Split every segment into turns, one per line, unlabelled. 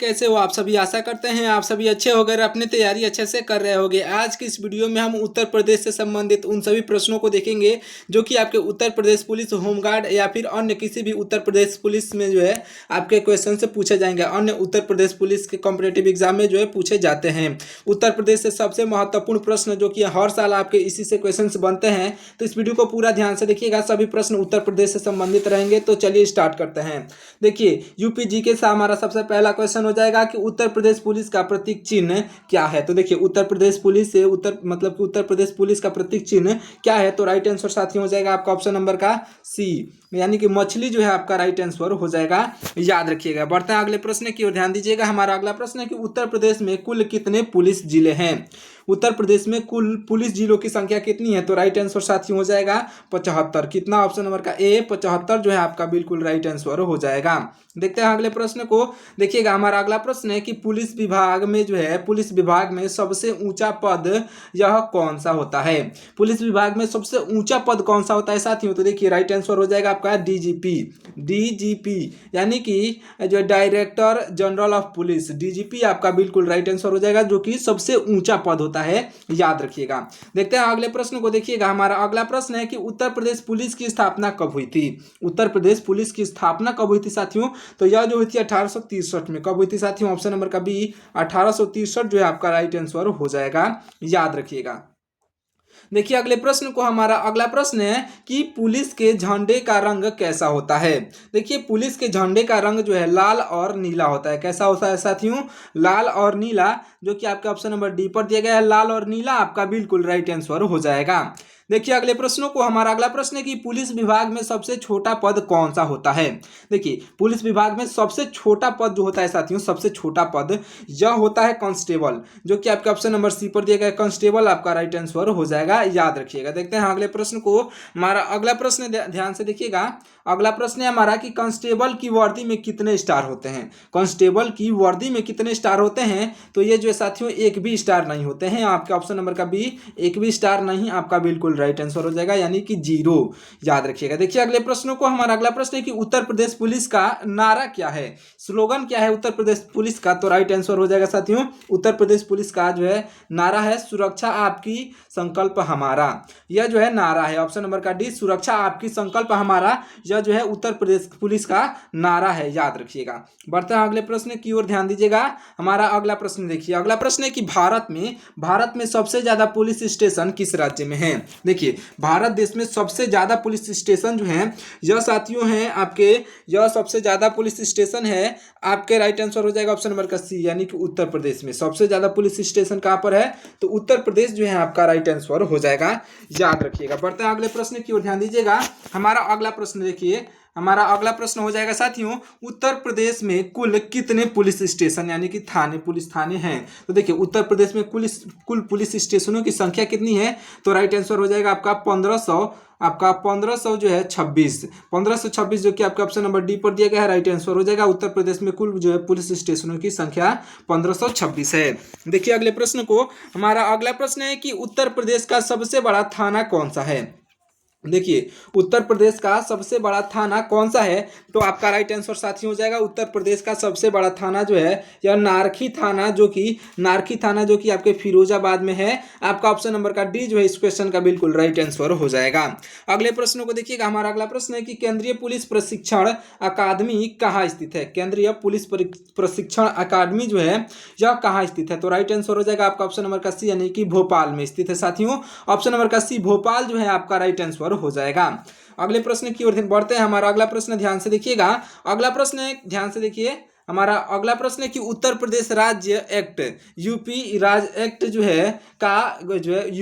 कैसे हो आप सभी। आशा करते हैं आप सभी अच्छे हो गए, अपनी तैयारी अच्छे से कर रहे होगे। आज की इस वीडियो में हम उत्तर प्रदेश से संबंधित उन सभी प्रश्नों को देखेंगे जो कि आपके उत्तर प्रदेश पुलिस होमगार्ड या फिर अन्य किसी भी उत्तर प्रदेश पुलिस में जो है आपके क्वेश्चन से पूछे जाएंगे। अन्य उत्तर प्रदेश पुलिस के कॉम्पिटेटिव एग्जाम में जो है पूछे जाते हैं। उत्तर प्रदेश से सबसे महत्वपूर्ण प्रश्न जो कि हर साल आपके इसी से क्वेश्चन बनते हैं, तो इस वीडियो को पूरा ध्यान से देखिएगा। सभी प्रश्न उत्तर प्रदेश से संबंधित रहेंगे। तो चलिए स्टार्ट करते हैं। देखिए यूपी जीके से हमारा सबसे पहला क्वेश्चन हो जाएगा कि उत्तर प्रदेश पुलिस का प्रतीक चिन्ह क्या है। तो देखिए उत्तर प्रदेश पुलिस से उत्तर प्रदेश पुलिस का प्रतीक चिन्ह क्या है। तो राइट आंसर साथियों हो जाएगा आपका ऑप्शन नंबर का सी, यानी कि मछली जो है आपका राइट आंसर हो जाएगा। याद रखिएगा। बढ़ते हैं अगले प्रश्न की ओर, ध्यान दीजिएगा। हमारा अगला प्रश्न है कि उत्तर प्रदेश में कुल कितने पुलिस जिले हैं। उत्तर प्रदेश में कुल पुलिस जिलों की संख्या कितनी है। तो राइट आंसर साथियों हो जाएगा 75। कितना, ऑप्शन नंबर का ए 75 जो है आपका बिल्कुल राइट आंसर हो जाएगा। देखते हैं अगले प्रश्न को। देखिएगा हमारा अगला प्रश्न है कि पुलिस विभाग में जो है पुलिस विभाग में सबसे ऊंचा पद यह कौन सा होता है। पुलिस विभाग में सबसे ऊंचा पद कौन सा होता है साथियों। तो देखिए राइट आंसर हो जाएगा आपका डीजीपी यानी कि जो director general of police, DGP आपका बिल्कुल राइट आंसर हो जाएगा, जो कि सबसे ऊंचा पद होता है। याद रखिएगा। देखते हैं अगले प्रश्न को। देखिएगा हमारा अगला प्रश्न है कि उत्तर प्रदेश पुलिस की स्थापना कब हुई थी। उत्तर प्रदेश पुलिस की स्थापना कब हुई थी साथियों। तो यह जो हुई थी 1863 में। कब हुई थी साथियों, ऑप्शन नंबर का बी 1863 जो है आपका राइट आंसर हो जाएगा। याद रखिएगा। देखिए अगले प्रश्न को। हमारा अगला प्रश्न है कि पुलिस के झंडे का रंग कैसा होता है। देखिए पुलिस के झंडे का रंग जो है लाल और नीला होता है। कैसा होता है साथियों, लाल और नीला, जो कि आपके ऑप्शन नंबर डी पर दिया गया है। लाल और नीला आपका बिल्कुल राइट आंसर हो जाएगा। देखिए अगले प्रश्नों को। हमारा अगला प्रश्न है कि पुलिस विभाग में सबसे छोटा पद कौन सा होता है। देखिए पुलिस विभाग में सबसे छोटा पद जो होता है साथियों, सबसे छोटा पद यह होता है कांस्टेबल, जो कि आपके ऑप्शन नंबर सी पर दिया गया कांस्टेबल आपका राइट आंसर हो जाएगा। याद रखिएगा। देखते हैं अगले प्रश्न को। हमारा अगला प्रश्न ध्यान से देखिएगा। अगला प्रश्न है हमारा कि कांस्टेबल की वर्दी में कितने स्टार होते हैं। कांस्टेबल की वर्दी में कितने स्टार होते हैं। तो ये जो है साथियों एक भी स्टार नहीं होते हैं। आपके ऑप्शन नंबर का बी, एक भी स्टार नहीं, आपका बिल्कुल राइट आंसर हो जाएगा, यानी कि 0। याद रखिएगा। देखिए अगले प्रश्नों को। हमारा अगला प्रश्न है कि उत्तर प्रदेश पुलिस का नारा क्या है, स्लोगन क्या है उत्तर प्रदेश पुलिस का। तो राइट आंसर हो जाएगा साथियों, उत्तर प्रदेश पुलिस का जो है नारा है सुरक्षा आपकी संकल्प हमारा। यह जो है नारा है, ऑप्शन नंबर का डी, सुरक्षा आपकी संकल्प हमारा, यह जो है उत्तर प्रदेश पुलिस का नारा है। याद रखिएगा। बढ़ते हैं अगले प्रश्न की ओर, ध्यान दीजिएगा। हमारा अगला प्रश्न देखिए। अगला प्रश्न है कि भारत में सबसे ज्यादा पुलिस स्टेशन किस राज्य में है। देखिए भारत देश में सबसे ज्यादा पुलिस स्टेशन जो है यह साथियों है आपके, यह सबसे ज्यादा पुलिस स्टेशन है आपके राइट आंसर हो जाएगा ऑप्शन नंबर का सी, यानी कि उत्तर प्रदेश में सबसे ज्यादा पुलिस स्टेशन कहां पर है। तो उत्तर प्रदेश जो है आपका राइट आंसर हो जाएगा। याद रखिएगा। बढ़ते हैं अगले प्रश्न की ओर, ध्यान दीजिएगा। हमारा अगला प्रश्न देखिए। हमारा अगला प्रश्न हो जाएगा साथियों, उत्तर प्रदेश में कुल कितने पुलिस स्टेशन यानी कि थाने, पुलिस थाने हैं। तो देखिए उत्तर प्रदेश में कुल पुलिस स्टेशनों की संख्या कितनी है। तो राइट आंसर हो जाएगा आपका 1500 जो है 1526, जो कि आपका ऑप्शन नंबर डी पर दिया गया है। राइट आंसर हो जाएगा। उत्तर प्रदेश में कुल जो है पुलिस स्टेशनों की संख्या 1526 है। देखिए अगले प्रश्न को। हमारा अगला प्रश्न है कि उत्तर प्रदेश का सबसे बड़ा थाना कौन सा है। देखिए उत्तर प्रदेश का सबसे बड़ा थाना कौन सा है। तो आपका राइट आंसर साथी हो जाएगा उत्तर प्रदेश का सबसे बड़ा थाना जो है यह नारखी थाना, जो कि आपके फिरोजाबाद में है। आपका ऑप्शन नंबर का डी जो है इस क्वेश्चन का बिल्कुल राइट आंसर हो जाएगा। अगले प्रश्न को देखिएगा। हमारा अगला प्रश्न है कि केंद्रीय पुलिस प्रशिक्षण अकादमी कहाँ स्थित है। केंद्रीय पुलिस प्रशिक्षण अकादमी जो है यह कहाँ स्थित है। तो राइट आंसर हो जाएगा आपका ऑप्शन नंबर का सी, यानी कि भोपाल में स्थित है साथियों। ऑप्शन नंबर का सी भोपाल जो है आपका राइट आंसर हो जाएगा। अगले प्रश्न की ओर बढ़ते हैं। हमारा अगला प्रश्न ध्यान से देखिएगा। अगला प्रश्न ध्यान से देखिए। हमारा अगला प्रश्न है कि उत्तर प्रदेश राज्य एक्ट, यूपी राज एक्ट जो है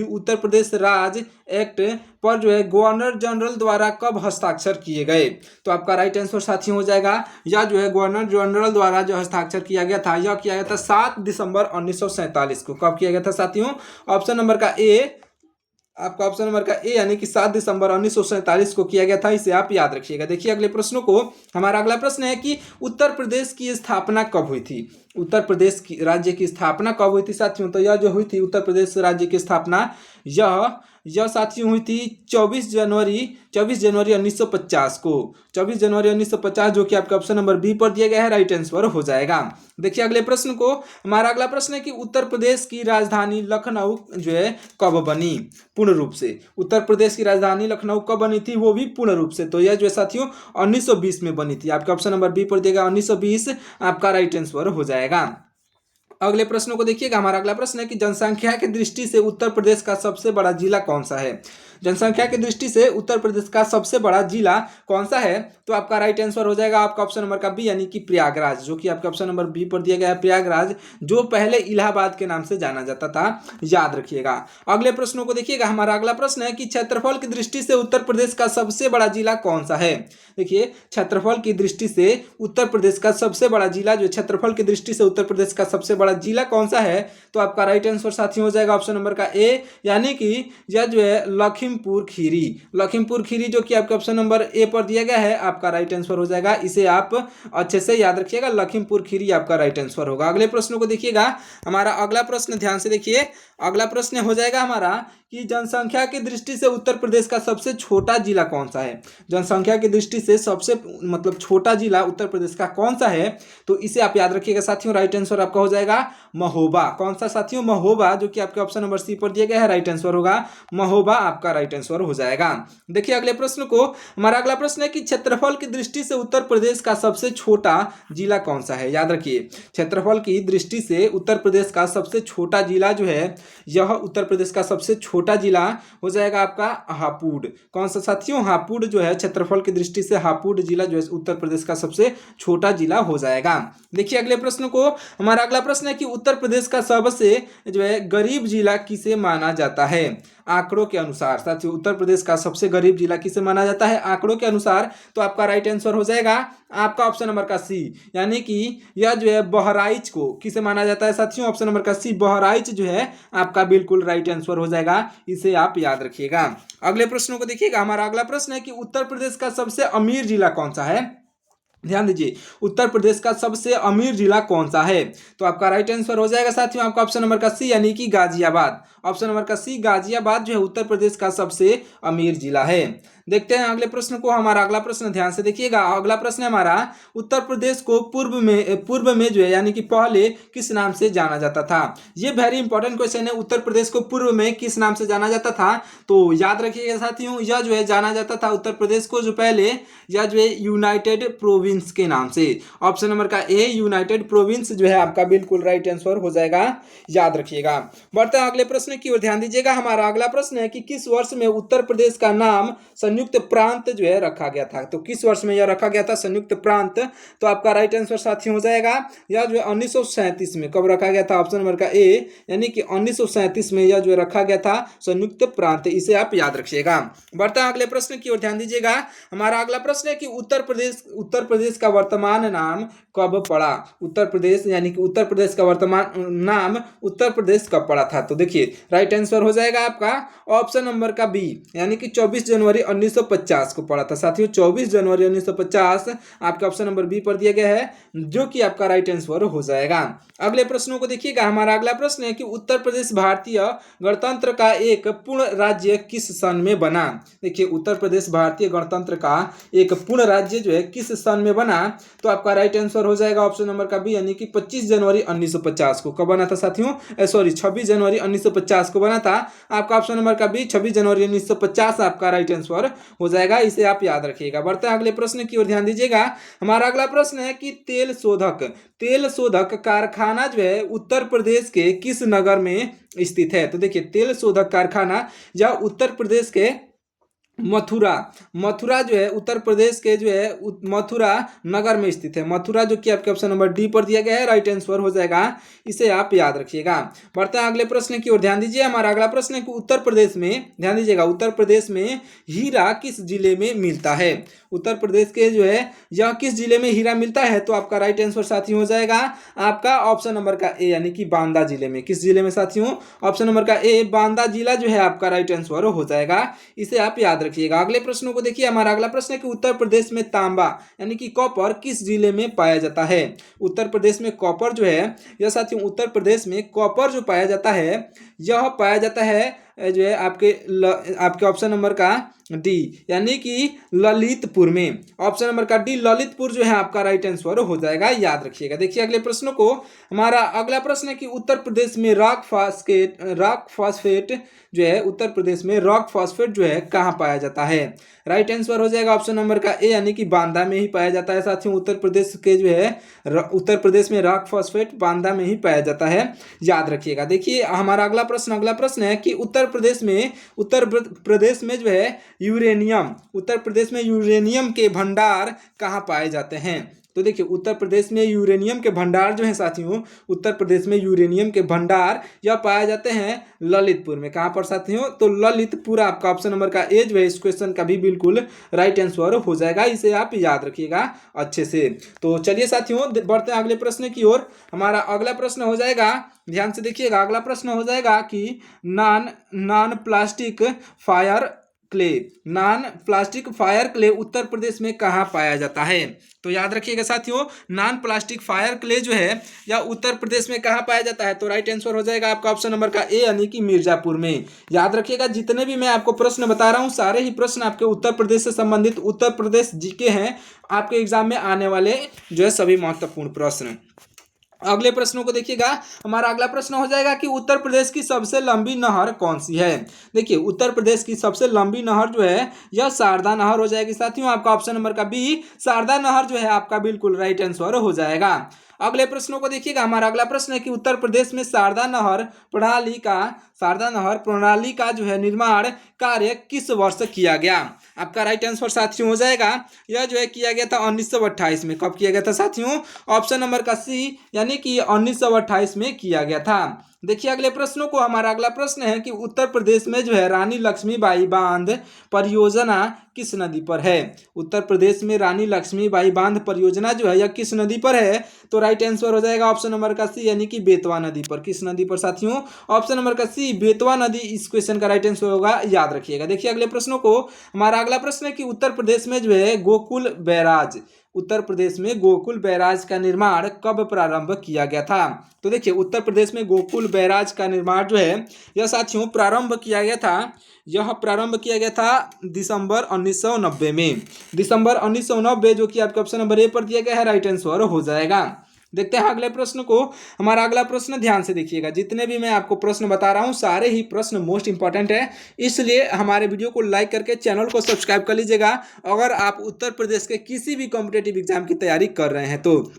उत्तर प्रदेश राज एक्ट पर जो है गवर्नर जनरल द्वारा कब हस्ताक्षर किए गए। तो आपका राइट आंसर साथियों हो जाएगा, यह जो है गवर्नर जनरल द्वारा जो हस्ताक्षर किया गया था, यह किया गया था 7 दिसंबर 1947 को। कब किया गया था साथियों, ऑप्शन नंबर का ए, आपका ऑप्शन नंबर का ए, यानी कि 7 दिसंबर 1947 को किया गया था। इसे आप याद रखिएगा। देखिए अगले प्रश्नों को। हमारा अगला प्रश्न है कि उत्तर प्रदेश की स्थापना कब हुई थी। उत्तर प्रदेश की राज्य की स्थापना कब हुई थी साथियों। तो यह जो हुई थी उत्तर प्रदेश राज्य की स्थापना, यह यह साथियों हुई थी 24 जनवरी 1950 को। 24 जनवरी 1950, जो कि आपका ऑप्शन नंबर बी पर दिया गया है, राइट आंसर हो जाएगा। देखिए अगले प्रश्न को, हमारा अगला प्रश्न है कि उत्तर प्रदेश की राजधानी लखनऊ जो है कब बनी पूर्ण रूप से। उत्तर प्रदेश की राजधानी लखनऊ कब बनी थी, वो भी पूर्ण रूप से। तो यह जो है साथियों 1920 में बनी थी। आपका ऑप्शन नंबर बी पर दिएगा 1920, आपका राइट आंसर हो जाएगा। अगले प्रश्न को देखिएगा, हमारा अगला प्रश्न है कि जनसंख्या की दृष्टि से उत्तर प्रदेश का सबसे बड़ा जिला कौन सा है। जनसंख्या की दृष्टि से उत्तर प्रदेश का सबसे बड़ा जिला कौन सा है, तो आपका राइट आंसर हो जाएगा आपका ऑप्शन नंबर का बी, यानी कि प्रयागराज, जो कि आपका ऑप्शन नंबर बी पर दिया गया है प्रयागराज, जो पहले इलाहाबाद के नाम से जाना जाता था, याद रखिएगा। अगले प्रश्नों को देखिएगा, हमारा अगला प्रश्न है कि क्षेत्रफल की दृष्टि से उत्तर प्रदेश का सबसे बड़ा जिला कौन सा है। देखिए क्षेत्रफल की दृष्टि से उत्तर प्रदेश का सबसे बड़ा जिला, जो क्षेत्रफल की दृष्टि से उत्तर प्रदेश का सबसे बड़ा जिला कौन सा है, तो आपका राइट आंसर साथी हो जाएगा ऑप्शन नंबर का ए, यानी कि यह जो है लखीमपुर खीरी। लखीमपुर खीरी जो कि आपके ऑप्शन नंबर ए पर दिया गया है, आपका राइट आंसर हो जाएगा। इसे आप अच्छे से याद रखिएगा, लखीमपुर खीरी आपका राइट आंसर होगा। अगले प्रश्न को देखिएगा, हमारा अगला प्रश्न ध्यान से देखिए। अगला प्रश्न हो जाएगा हमारा कि जनसंख्या की दृष्टि से उत्तर प्रदेश का सबसे छोटा जिला कौन सा है। जनसंख्या की दृष्टि से सबसे छोटा जिला उत्तर प्रदेश का कौन सा है, तो इसे आप याद रखिएगा साथियों। राइट आंसर आपका हो जाएगा महोबा। कौन सा साथियों, महोबा, जो कि आपके ऑप्शन नंबर सी पर दिया गया है, राइट आंसर होगा महोबा, आपका राइट आंसर हो जाएगा। देखिए अगले प्रश्न को, हमारा अगला प्रश्न है कि क्षेत्रफल की दृष्टि से उत्तर प्रदेश का सबसे छोटा जिला कौन सा है। याद रखिए क्षेत्रफल की दृष्टि से उत्तर प्रदेश का सबसे छोटा जिला जो है, यह उत्तर प्रदेश का सबसे छोटा जिला हो जाएगा आपका हापुड़। कौन सा साथियों, हापुड़ जो है क्षेत्रफल की दृष्टि से हापुड़ जिला जो है उत्तर प्रदेश का सबसे छोटा जिला हो जाएगा। देखिए अगले प्रश्न को, हमारा अगला प्रश्न है कि उत्तर प्रदेश का सबसे जो है गरीब जिला किसे माना जाता है। आंकड़ों के अनुसार साथियों उत्तर प्रदेश का सबसे गरीब जिला किसे माना जाता है आंकड़ों के अनुसार, तो आपका राइट आंसर हो जाएगा आपका ऑप्शन नंबर का सी, यानी कि यह जो है बहराइच को किसे माना जाता है साथियों, ऑप्शन नंबर का सी, बहराइच जो है आपका बिल्कुल राइट आंसर हो जाएगा। इसे आप याद रखिएगा। अगले प्रश्नों को देखिएगा, हमारा अगला प्रश्न है कि उत्तर प्रदेश का सबसे अमीर जिला कौन सा है। ध्यान दीजिए उत्तर प्रदेश का सबसे अमीर जिला कौन सा है, तो आपका राइट आंसर हो जाएगा साथियों आपका ऑप्शन नंबर का सी, यानी कि गाजियाबाद। ऑप्शन नंबर का सी, गाजियाबाद जो है उत्तर प्रदेश का सबसे अमीर जिला है। देखते हैं अगले प्रश्न को। हमारा अगला प्रश्न ध्यान से देखिएगा। अगला प्रश्न है हमारा, उत्तर प्रदेश को पूर्व में जो है यानी कि पहले किस नाम से जाना जाता था। ये वेरी इंपॉर्टेंट क्वेश्चन है। उत्तर प्रदेश को पूर्व में किस नाम से जाना जाता था, तो याद रखिएगा साथियों, यह जो है जाना जाता था उत्तर प्रदेश को जो पहले, यह जो है यूनाइटेड प्रोविंस के नाम से। ऑप्शन नंबर का ए, यूनाइटेड प्रोविंस जो है आपका बिल्कुल राइट आंसर हो जाएगा, याद रखिएगा। बढ़ते हैं अगले प्रश्न की ओर, ध्यान दीजिएगा। हमारा अगला प्रश्न है कि किस वर्ष में उत्तर प्रदेश का नाम संयुक्त प्रांत जो है रखा गया था। तो किस वर्ष में यह रखा गया था संयुक्त प्रांत, तो आपका राइट आंसर साथी हो जाएगा यह जो है 1937 में। कब रखा गया था, ऑप्शन नंबर का ए, यानी कि 1937 में यह जो रखा गया था संयुक्त प्रांत। इसे आप याद रखिएगा। बढ़ते हैं अगले प्रश्न की ओर, ध्यान दीजिएगा। हमारा अगला प्रश्न है कि उत्तर प्रदेश का वर्तमान नाम कब पड़ा। उत्तर प्रदेश यानी कि उत्तर प्रदेश का वर्तमान नाम उत्तर प्रदेश कब पड़ा था, तो देखिए राइट आंसर हो जाएगा आपका ऑप्शन नंबर का बी, यानी कि 24 जनवरी 1950 को पड़ा था साथियों। 24 जनवरी 1950 आपका ऑप्शन नंबर बी पर दिया गया है, जो कि आपका राइट आंसर हो जाएगा। अगले प्रश्नों को देखिएगा। हमारा अगला प्रश्न है कि उत्तर प्रदेश भारतीय गणतंत्र का एक पूर्ण राज्य किस सन में बना। देखिए उत्तर प्रदेश भारतीय गणतंत्र का एक पूर्ण राज्य जो है किस सन में बना, तो आपका राइट आंसर हो जाएगा ऑप्शन नंबर का बी, यानी कि 25 जनवरी 1950 को। कब बना था साथियों, 26 जनवरी 1950 को बना था। आपका ऑप्शन नंबर का बी 26 जनवरी 1950 आपका राइट आंसर हो जाएगा। इसे आप याद रखिएगा। बढ़ते हैं अगले प्रश्न की ओर, ध्यान दीजिएगा। हमारा अगला प्रश्न है कि तेल शोधक कारखाना जो है उत्तर प्रदेश के किस नगर में स्थित है। तो देखिए तेल शोधक कारखाना या उत्तर प्रदेश के मथुरा जो है उत्तर प्रदेश के जो है मथुरा नगर में स्थित है। मथुरा जो कि आपके ऑप्शन नंबर डी पर दिया गया है, राइट आंसर हो जाएगा। इसे आप याद रखिएगा। बढ़ते हैं अगले प्रश्न की ओर, ध्यान दीजिए। हमारा अगला प्रश्न है कि उत्तर प्रदेश में, ध्यान दीजिएगा, उत्तर प्रदेश में हीरा किस जिले में मिलता है। उत्तर प्रदेश के जो है यह किस जिले में हीरा मिलता है, तो आपका राइट आंसर साथी हो जाएगा आपका ऑप्शन नंबर का ए, यानी कि बांदा जिले में। किस जिले में साथियों, ऑप्शन नंबर का ए, बांदा जिला जो है आपका राइट आंसर हो जाएगा। इसे आप याद रखिएगा। अगले प्रश्नों को देखिए। हमारा अगला प्रश्न है कि उत्तर प्रदेश में तांबा यानी कि कॉपर किस जिले में पाया जाता है। उत्तर प्रदेश में कॉपर जो है यह साथियों उत्तर प्रदेश में कॉपर जो पाया जाता है, यह पाया जाता है जो है आपके ऑप्शन नंबर का डी, यानी कि ललितपुर में। ऑप्शन नंबर का डी ललितपुर जो है आपका राइट आंसर हो जाएगा, याद रखिएगा। देखिए अगले प्रश्न को, हमारा अगला प्रश्न है कि उत्तर प्रदेश में रॉक फॉस्फेट जो है, उत्तर प्रदेश में रॉक फॉस्फेट जो है कहाँ पाया जाता है। राइट आंसर हो जाएगा ऑप्शन नंबर का ए, यानी कि बांदा में ही पाया जाता है। साथियों उत्तर प्रदेश के जो है उत्तर प्रदेश में रॉक फॉस्फेट बांदा में ही पाया जाता है, याद रखिएगा। देखिए हमारा अगला प्रश्न है कि उत्तर प्रदेश में जो है उत्तर प्रदेश में यूरेनियम के भंडार कहाँ पाए जाते हैं। तो देखिए उत्तर प्रदेश में यूरेनियम के भंडार जो है साथियों, उत्तर प्रदेश में यूरेनियम के भंडार यह पाए जाते हैं ललितपुर में। कहाँ पर साथियों, तो ललितपुर आपका ऑप्शन नंबर का ए जो है इस क्वेश्चन का भी बिल्कुल राइट आंसर हो जाएगा, इसे आप याद रखिएगा अच्छे से। तो चलिए साथियों बढ़ते हैं अगले प्रश्न की ओर। हमारा अगला प्रश्न हो जाएगा, ध्यान से देखिएगा, अगला प्रश्न हो जाएगा कि non plastic fire clay Uttar Pradesh में कहाँ पाया जाता है। तो याद रखिएगा साथियों, नॉन प्लास्टिक फायर क्ले जो है या उत्तर प्रदेश में कहाँ पाया जाता है। तो राइट आंसर हो जाएगा आपका ऑप्शन नंबर का ए, यानी कि मिर्जापुर में। याद रखिएगा जितने भी मैं आपको प्रश्न बता रहा हूँ सारे ही प्रश्न आपके उत्तर प्रदेश से संबंधित, उत्तर प्रदेश जीके हैं, आपके एग्जाम में आने वाले जो है सभी महत्वपूर्ण प्रश्न। अगले प्रश्नों को देखिएगा, हमारा अगला प्रश्न हो जाएगा कि उत्तर प्रदेश की सबसे लंबी नहर कौन सी है। देखिए उत्तर प्रदेश की सबसे लंबी नहर जो है यह शारदा नहर हो जाएगी साथियों। आपका ऑप्शन नंबर का बी शारदा नहर जो है आपका बिल्कुल राइट आंसर हो जाएगा। अगले प्रश्नों को देखिएगा, हमारा अगला प्रश्न है कि उत्तर प्रदेश में शारदा नहर प्रणाली का जो है निर्माण कार्य किस वर्ष किया गया। आपका राइट आंसर साथियों हो जाएगा, यह जो है किया गया था 1928 में। कब किया गया था साथियों, ऑप्शन नंबर का सी, यानी कि 1928 में किया गया था। देखिए अगले प्रश्नों को, हमारा अगला प्रश्न है कि उत्तर प्रदेश में जो है रानी लक्ष्मीबाई बांध परियोजना किस नदी पर है। उत्तर प्रदेश में रानी लक्ष्मीबाई बांध परियोजना जो है यह किस नदी पर है। तो राइट आंसर हो जाएगा ऑप्शन नंबर का सी, यानी कि बेतवा नदी पर। किस नदी पर साथियों, ऑप्शन नंबर का सी बेतवा नदी इस क्वेश्चन का राइट आंसर होगा, याद रखिएगा। देखिए अगले प्रश्नों को, हमारा अगला प्रश्न है कि उत्तर प्रदेश में जो है उत्तर प्रदेश में गोकुल बैराज का निर्माण कब प्रारंभ किया गया था। तो देखिए उत्तर प्रदेश में गोकुल बैराज का निर्माण जो है यह साथियों प्रारंभ किया गया था दिसंबर 1990 में। दिसंबर 1990 जो कि आपके ऑप्शन नंबर ए पर दिया गया है, राइट आंसर हो जाएगा। देखते हैं अगले प्रश्न को। हमारा अगला प्रश्न, ध्यान से देखिएगा, जितने भी मैं आपको प्रश्न बता रहा हूं सारे ही प्रश्न मोस्ट इंपॉर्टेंट है, इसलिए हमारे वीडियो को लाइक करके चैनल को सब्सक्राइब कर लीजिएगा। अगर आप उत्तर प्रदेश के किसी भी कॉम्पिटेटिव एग्जाम की तैयारी कर रहे हैं तो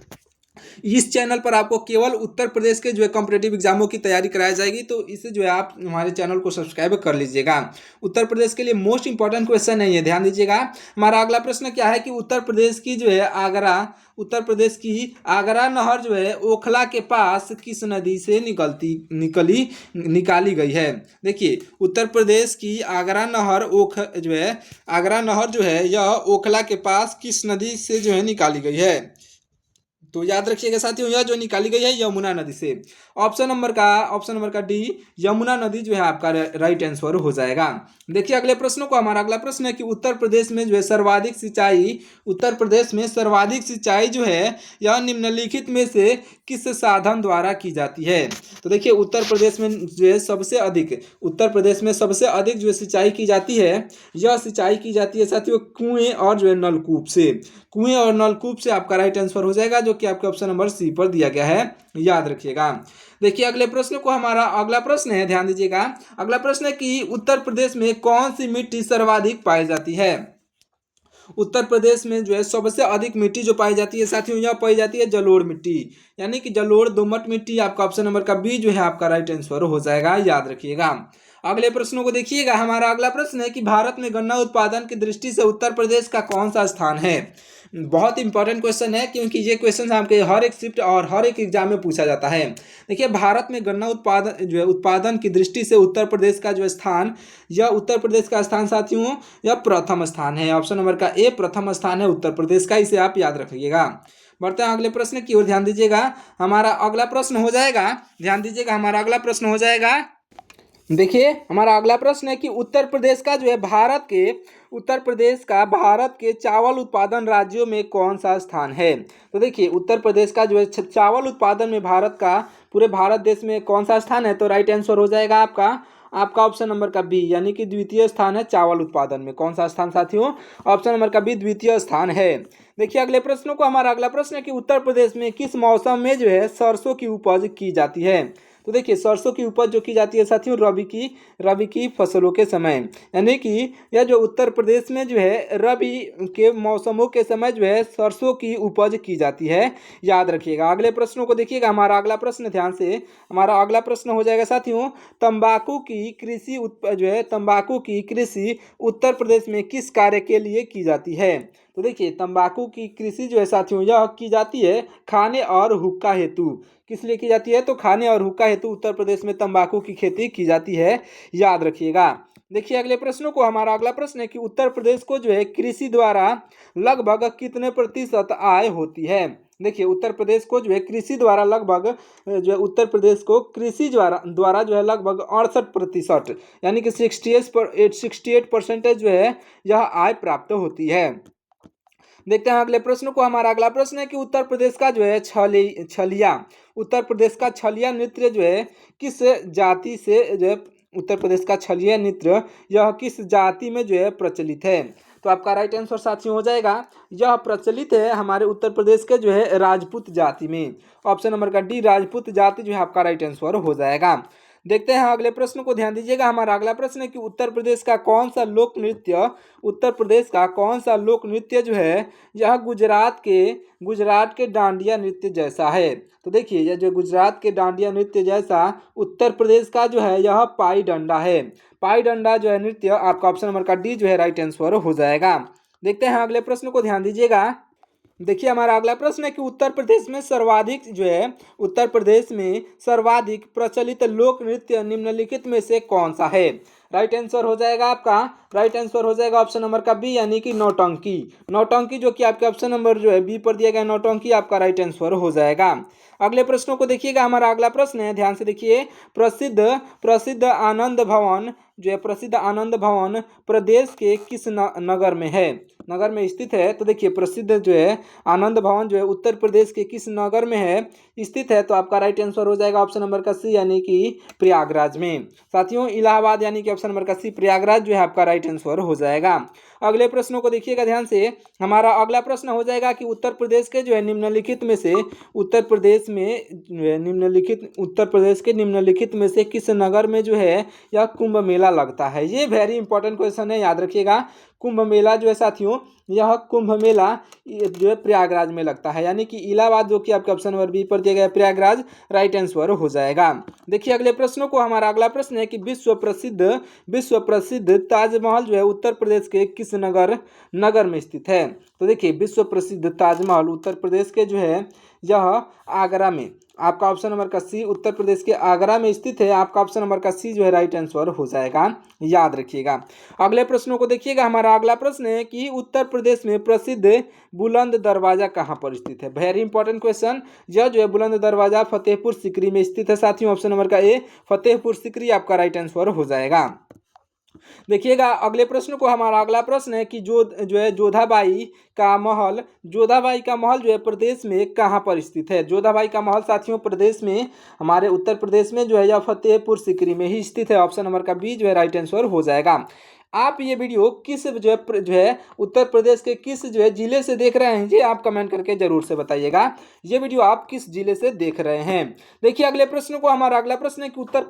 इस चैनल पर आपको केवल उत्तर प्रदेश के जो है कॉम्पिटेटिव एग्जामों की तैयारी कराई जाएगी, तो इसे जो है आप हमारे चैनल को सब्सक्राइब कर लीजिएगा। उत्तर प्रदेश के लिए मोस्ट इंपॉर्टेंट क्वेश्चन है ये, ध्यान दीजिएगा। हमारा अगला प्रश्न क्या है कि उत्तर प्रदेश की आगरा नहर जो है ओखला के पास किस नदी से निकाली गई है। देखिए उत्तर प्रदेश की आगरा नहर जो है यह ओखला के पास किस नदी से जो है निकाली गई है। तो याद रखिएगा साथियों, यह जो निकाली गई है यमुना नदी से। ऑप्शन नंबर का डी यमुना नदी जो है आपका राइट आंसर हो जाएगा। देखिए अगले प्रश्नों को, हमारा अगला प्रश्न है कि उत्तर प्रदेश में सर्वाधिक सिंचाई जो है यह निम्नलिखित में से किस साधन द्वारा की जाती है। तो देखिए उत्तर प्रदेश में सबसे अधिक जो सिंचाई की जाती है, यह सिंचाई की जाती है साथियों कुएं और जो है नलकूप से। आपका राइट आंसर हो जाएगा, जो कि आपके ऑप्शन नंबर सी पर दिया गया है, याद रखिएगा। देखिए अगले प्रश्न को, हमारा अगला प्रश्न है, ध्यान दीजिएगा। अगला प्रश्न है कि उत्तर प्रदेश में कौन सी मिट्टी सर्वाधिक पाई जाती है। उत्तर प्रदेश में जो है सबसे अधिक मिट्टी जो पाई जाती है साथियों, यह पाई जाती है जलोढ़ मिट्टी, यानी कि जलोढ़ दोमट मिट्टी। आपका ऑप्शन नंबर का बी जो है आपका राइट आंसर हो जाएगा, याद रखिएगा। अगले प्रश्नों को देखिएगा, हमारा अगला प्रश्न है कि भारत में गन्ना उत्पादन की दृष्टि से उत्तर प्रदेश का कौन सा स्थान है। बहुत इंपॉर्टेंट क्वेश्चन है, क्योंकि ये क्वेश्चन आपके हर एक शिफ्ट और हर एक एग्जाम में पूछा जाता है। देखिए भारत में गन्ना उत्पादन की दृष्टि से उत्तर प्रदेश का जो स्थान, यह उत्तर प्रदेश का स्थान साथियों यह प्रथम स्थान है। ऑप्शन नंबर का ए प्रथम स्थान है उत्तर प्रदेश का, इसे आप याद रखिएगा। बढ़ते हैं अगले प्रश्न की ओर, ध्यान दीजिएगा। हमारा अगला प्रश्न हो जाएगा, देखिए हमारा अगला प्रश्न है कि उत्तर प्रदेश के चावल उत्पादन राज्यों में कौन सा स्थान है। तो देखिए उत्तर प्रदेश का जो है चावल उत्पादन में पूरे भारत देश में कौन सा स्थान है। तो राइट आंसर हो जाएगा आपका आपका ऑप्शन नंबर का बी यानी कि द्वितीय स्थान है चावल उत्पादन में। कौन सा स्थान साथियों? ऑप्शन नंबर का बी द्वितीय स्थान है। देखिए अगले प्रश्नों को, हमारा अगला प्रश्न है कि उत्तर प्रदेश में किस मौसम में जो है सरसों की उपज की जाती है? तो देखिए सरसों की उपज जो की जाती है साथियों रबी की फसलों के समय, यानी कि यह जो उत्तर प्रदेश में जो है रबी के मौसमों के समय जो है सरसों की उपज की जाती है, याद रखिएगा। अगले प्रश्नों को देखिएगा, हमारा अगला प्रश्न ध्यान से, हमारा अगला प्रश्न हो जाएगा साथियों, तंबाकू की कृषि जो है तंबाकू की कृषि उत्तर प्रदेश में किस कार्य के लिए की जाती है? तो देखिए तंबाकू की कृषि जो है साथियों यह की जाती है खाने और हुक्का हेतु। किस लिए की जाती है? तो खाने और हुक्का हेतु उत्तर प्रदेश में तंबाकू की खेती की जाती है, याद रखिएगा। देखिए अगले प्रश्नों को, हमारा अगला प्रश्न है कि उत्तर प्रदेश को जो है कृषि द्वारा लगभग कितने प्रतिशत आय होती है? देखिए उत्तर प्रदेश को जो है कृषि द्वारा लगभग जो है उत्तर प्रदेश को कृषि द्वारा जो है लगभग 68% यानी कि 68% जो है यह आय प्राप्त होती है। देखते हैं अगले प्रश्न को, हमारा अगला प्रश्न है कि उत्तर प्रदेश का जो है उत्तर प्रदेश का छलिया नृत्य जो है किस जाति से जो है उत्तर प्रदेश का छलिया नृत्य यह किस जाति में जो है प्रचलित है? तो आपका राइट आंसर साथियों हो जाएगा, यह प्रचलित है हमारे उत्तर प्रदेश के जो है राजपूत जाति में। ऑप्शन नंबर का डी राजपूत जाति जो है आपका राइट आंसर हो जाएगा। देखते हैं अगले प्रश्न को, ध्यान दीजिएगा। हमारा अगला प्रश्न है कि उत्तर प्रदेश का कौन सा लोक नृत्य जो है यह गुजरात के डांडिया नृत्य जैसा है? तो देखिए यह जो गुजरात के डांडिया नृत्य जैसा उत्तर प्रदेश का जो है यह पाई डंडा है। पाई डंडा जो है नृत्य आपका ऑप्शन नंबर का डी जो है राइट आंसर हो जाएगा। देखते हैं अगले प्रश्न को, ध्यान दीजिएगा। देखिए हमारा अगला प्रश्न है कि उत्तर प्रदेश में सर्वाधिक प्रचलित लोक नृत्य निम्नलिखित में से कौन सा है? राइट आंसर हो जाएगा आपका, राइट आंसर हो जाएगा ऑप्शन नंबर का बी यानी कि नौटंकी जो कि आपके ऑप्शन नंबर जो है बी पर दिया गया नौटंकी आपका राइट आंसर हो जाएगा। अगले प्रश्नों को देखिएगा, हमारा अगला प्रश्न है, ध्यान से देखिए। प्रसिद्ध आनंद भवन प्रदेश के किस नगर में है? नगर में स्थित है? तो देखिए प्रसिद्ध जो है आनंद भवन जो है उत्तर प्रदेश के किस नगर में है स्थित है? तो आपका राइट आंसर हो जाएगा ऑप्शन नंबर का सी यानी कि प्रयागराज में। साथियों इलाहाबाद यानी कि ऑप्शन नंबर का सी प्रयागराज जो है आपका राइट आंसर हो जाएगा। अगले प्रश्नों को देखिएगा ध्यान से। हमारा अगला प्रश्न हो जाएगा कि उत्तर प्रदेश के निम्नलिखित में से किस नगर में जो है यह कुंभ मेला लगता है? ये वेरी इंपॉर्टेंट क्वेश्चन है, याद रखिएगा। कुंभ मेला जो है साथियों यह कुंभ मेला जो है प्रयागराज में लगता है, यानी कि इलाहाबाद जो कि आपके ऑप्शन नंबर बी पर दिया गया प्रयागराज राइट आंसर हो जाएगा। देखिए अगले प्रश्नों को, हमारा अगला प्रश्न है कि विश्व प्रसिद्ध ताजमहल जो है उत्तर प्रदेश के किस नगर में स्थित है? तो देखिए विश्व प्रसिद्ध ताजमहल उत्तर प्रदेश के जो है यह आगरा में, आपका ऑप्शन नंबर का सी उत्तर प्रदेश के आगरा में स्थित है। आपका ऑप्शन नंबर का सी जो है राइट आंसर हो जाएगा, याद रखिएगा। अगले प्रश्नों को देखिएगा, हमारा अगला प्रश्न है कि उत्तर प्रदेश में प्रसिद्ध बुलंद दरवाजा कहाँ पर स्थित है? Very important question. यह जो है बुलंद दरवाजा फतेहपुर सीकरी में स्थित है साथियों। ऑप्शन नंबर का ए फतेहपुर सीकरी आपका राइट आंसर हो जाएगा। देखिएगा अगले प्रश्न को, हमारा अगला प्रश्न है कि जोधाबाई का महल जो है प्रदेश में कहाँ पर स्थित है? जोधाबाई का महल साथियों प्रदेश में, हमारे उत्तर प्रदेश में जो है यह फतेहपुर सीकरी में ही स्थित है। ऑप्शन नंबर का बी जो है राइट आंसर हो जाएगा। आप ये वीडियो किस जो है उत्तर प्रदेश के किस जो है जिले से देख रहे हैं, ये आप कमेंट करके जरूर से बताइएगा। ये वीडियो आप किस जिले से देख रहे हैं। देखिए अगले प्रश्न को, हमारा अगला प्रश्न है कि उत्तर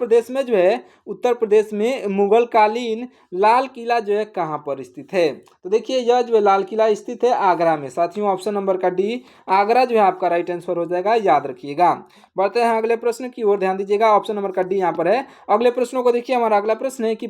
प्रदेश में मुगल कालीन लाल किला जो है कहाँ पर स्थित है? तो देखिए यह जो है लाल किला स्थित है आगरा में साथियों। ऑप्शन नंबर का डी आगरा जो है आपका राइट आंसर हो जाएगा, याद रखिएगा। बढ़ते हैं अगले प्रश्न की ओर, ध्यान दीजिएगा। ऑप्शन नंबर का डी यहाँ पर है। अगले प्रश्नों को देखिए, हमारा अगला प्रश्न है कि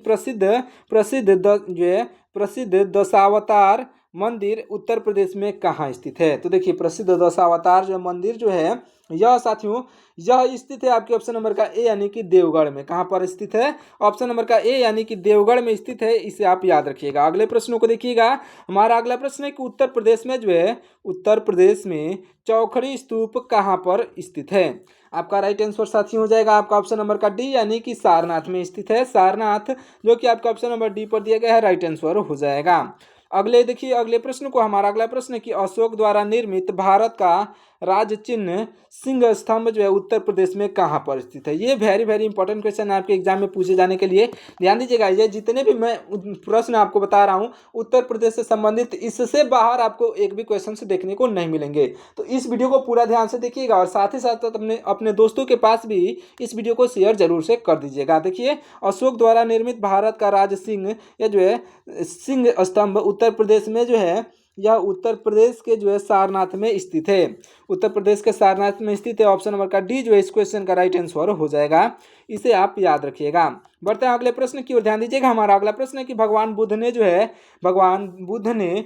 प्रसिद्ध दशावतार मंदिर उत्तर प्रदेश में कहाँ स्थित है? तो देखिए प्रसिद्ध दशावतार जो मंदिर जो है यह साथियों यह स्थित है आपके ऑप्शन नंबर का ए यानी कि देवगढ़ में। कहाँ पर स्थित है? ऑप्शन नंबर का ए यानी कि देवगढ़ में स्थित है, इसे आप याद रखिएगा। अगले प्रश्नों को देखिएगा, हमारा अगला प्रश्न है कि उत्तर प्रदेश में चौखड़ी स्तूप कहाँ पर स्थित है? आपका राइट आंसर साथी हो जाएगा आपका ऑप्शन नंबर का डी यानी कि सारनाथ में स्थित है। सारनाथ जो कि आपका ऑप्शन नंबर डी पर दिया गया है, राइट आंसर हो जाएगा। अगले देखिए अगले प्रश्न को, हमारा अगला प्रश्न है कि अशोक द्वारा निर्मित भारत का राज चिन्ह सिंह स्तंभ जो है उत्तर प्रदेश में कहाँ पर स्थित है। ये वेरी वेरी इंपॉर्टेंट क्वेश्चन है आपके एग्जाम में पूछे जाने के लिए। ध्यान दीजिएगा, ये जितने भी मैं प्रश्न आपको बता रहा हूँ उत्तर प्रदेश से संबंधित, इससे बाहर आपको एक भी क्वेश्चन देखने को नहीं मिलेंगे। तो इस वीडियो को पूरा ध्यान से देखिएगा और साथ ही साथ अपने दोस्तों के पास भी इस वीडियो को शेयर जरूर से कर दीजिएगा। देखिए, अशोक द्वारा निर्मित भारत का राज सिंह या जो है सिंह स्तंभ उत्तर प्रदेश में जो है, यह उत्तर प्रदेश के जो है सारनाथ में स्थित है। उत्तर प्रदेश के सारनाथ में स्थित है। ऑप्शन नंबर का डी जो है इस क्वेश्चन का राइट आंसर हो जाएगा। इसे आप याद रखिएगा। बढ़ते हैं अगले प्रश्न की ओर, ध्यान दीजिएगा। हमारा अगला प्रश्न है कि भगवान बुद्ध ने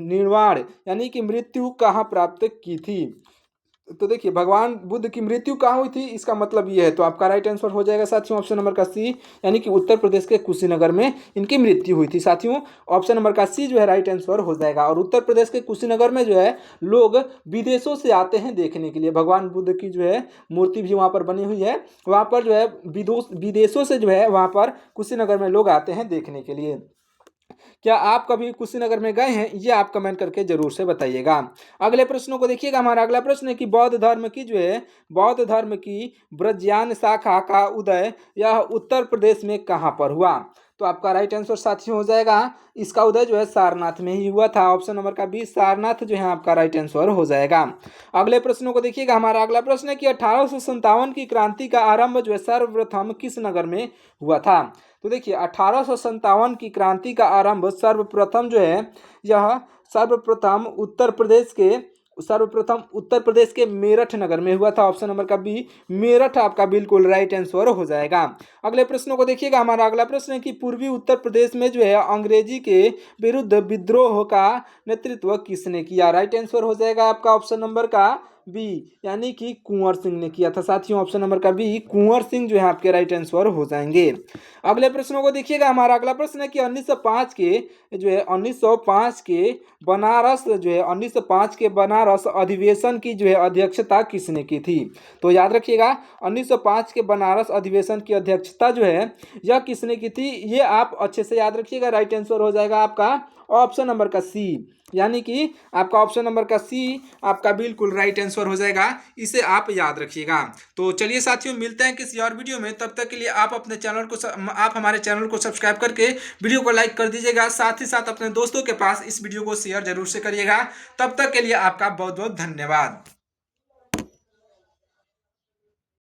निर्वाण यानी कि मृत्यु कहाँ प्राप्त की थी। तो देखिए, भगवान बुद्ध की मृत्यु कहाँ हुई थी, इसका मतलब ये है। तो आपका राइट आंसर हो जाएगा साथियों ऑप्शन नंबर का सी, यानी कि उत्तर प्रदेश के कुशीनगर में इनकी मृत्यु हुई थी। साथियों ऑप्शन नंबर का सी जो है राइट आंसर हो जाएगा। और उत्तर प्रदेश के कुशीनगर में जो है लोग विदेशों से आते हैं देखने के लिए। भगवान बुद्ध की जो है मूर्ति भी वहाँ पर बनी हुई है। वहाँ पर जो है विदेशों से जो है वहाँ पर कुशीनगर में लोग आते हैं देखने के लिए। क्या आप कभी कुशीनगर में गए हैं, ये आप कमेंट करके जरूर से बताइएगा। अगले प्रश्नों को देखिएगा। हमारा अगला प्रश्न है कि बौद्ध धर्म की ब्रजयान शाखा का उदय यह उत्तर प्रदेश में कहाँ पर हुआ। तो आपका राइट आंसर साथियों हो जाएगा, इसका उदय जो है सारनाथ में ही हुआ था। ऑप्शन नंबर का बी सारनाथ जो है आपका राइट आंसर हो जाएगा। अगले प्रश्नों को देखिएगा। हमारा अगला प्रश्न है कि 1857 की क्रांति का आरंभ जो है सर्वप्रथम किस नगर में हुआ था। तो देखिए, 1857 की क्रांति का आरंभ सर्वप्रथम जो है यह सर्वप्रथम उत्तर प्रदेश के मेरठ नगर में हुआ था। ऑप्शन नंबर का बी मेरठ आपका बिल्कुल राइट आंसर हो जाएगा। अगले प्रश्नों को देखिएगा। हमारा अगला प्रश्न है कि पूर्वी उत्तर प्रदेश में जो है अंग्रेजी के विरुद्ध विद्रोह का नेतृत्व किसने किया। राइट आंसर हो जाएगा आपका ऑप्शन नंबर का बी, यानी कि कुंवर सिंह ने किया था। साथियों ऑप्शन नंबर का बी कुंवर सिंह जो है आपके राइट आंसर हो जाएंगे। अगले प्रश्नों को देखिएगा। हमारा अगला प्रश्न है कि 1905 के बनारस अधिवेशन की जो है अध्यक्षता किसने की थी। तो याद रखिएगा, 1905 के बनारस अधिवेशन की अध्यक्षता जो है यह किसने की थी, ये आप अच्छे से याद रखिएगा। राइट आंसर हो जाएगा आपका ऑप्शन नंबर का सी, यानी कि आपका ऑप्शन नंबर का सी आपका बिल्कुल राइट आंसर हो जाएगा। इसे आप याद रखिएगा। तो चलिए साथियों, मिलते हैं किसी और वीडियो में। तब तक के लिए आप हमारे चैनल को सब्सक्राइब करके वीडियो को लाइक कर दीजिएगा। साथ ही साथ अपने दोस्तों के पास इस वीडियो को शेयर जरूर से करिएगा। तब तक के लिए आपका बहुत बहुत धन्यवाद।